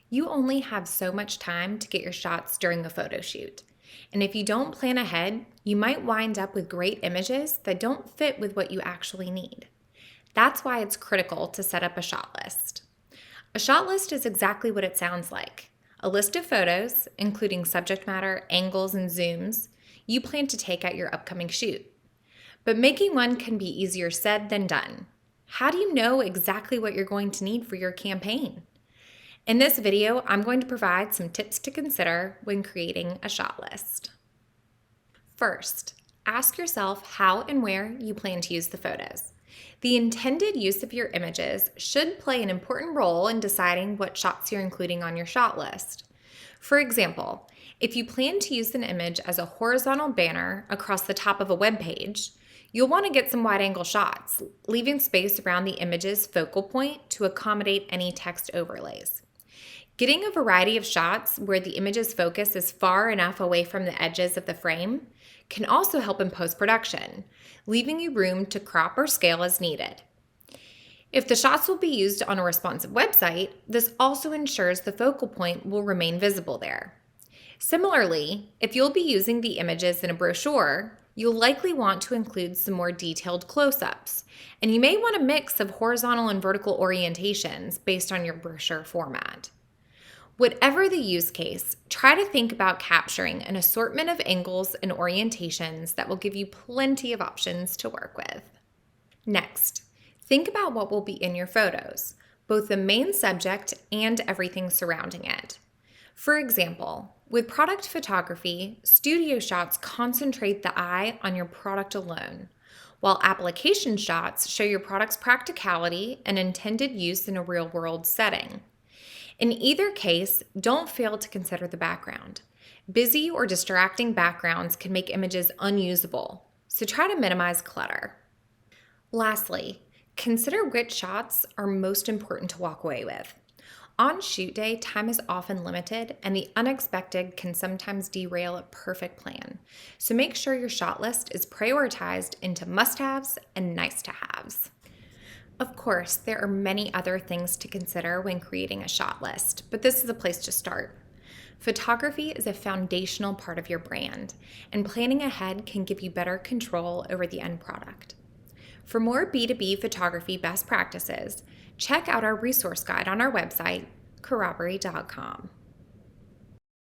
You only have so much time to get your shots during a photo shoot. And if you don't plan ahead, you might wind up with great images that don't fit with what you actually need. That's why it's critical to set up a shot list. A shot list is exactly what it sounds like: a list of photos, including subject matter, angles, and zooms, you plan to take at your upcoming shoot. But making one can be easier said than done. How do you know exactly what you're going to need for your campaign? In this video, I'm going to provide some tips to consider when creating a shot list. First, ask yourself how and where you plan to use the photos. The intended use of your images should play an important role in deciding what shots you're including on your shot list. For example, if you plan to use an image as a horizontal banner across the top of a web page, you'll want to get some wide-angle shots, leaving space around the image's focal point to accommodate any text overlays. Getting a variety of shots where the image's focus is far enough away from the edges of the frame can also help in post-production, leaving you room to crop or scale as needed. If the shots will be used on a responsive website, this also ensures the focal point will remain visible there. Similarly, if you'll be using the images in a brochure, you'll likely want to include some more detailed close-ups, and you may want a mix of horizontal and vertical orientations based on your brochure format. Whatever the use case, try to think about capturing an assortment of angles and orientations that will give you plenty of options to work with. Next, think about what will be in your photos, both the main subject and everything surrounding it. For example, with product photography, studio shots concentrate the eye on your product alone, while application shots show your product's practicality and intended use in a real-world setting. In either case, don't fail to consider the background. Busy or distracting backgrounds can make images unusable, so try to minimize clutter. Lastly, consider which shots are most important to walk away with. On shoot day, time is often limited, and the unexpected can sometimes derail a perfect plan. So make sure your shot list is prioritized into must-haves and nice-to-haves. Of course, there are many other things to consider when creating a shot list, but this is a place to start. Photography is a foundational part of your brand, and planning ahead can give you better control over the end product. For more B2B photography best practices, check out our resource guide on our website, Koroberi.com.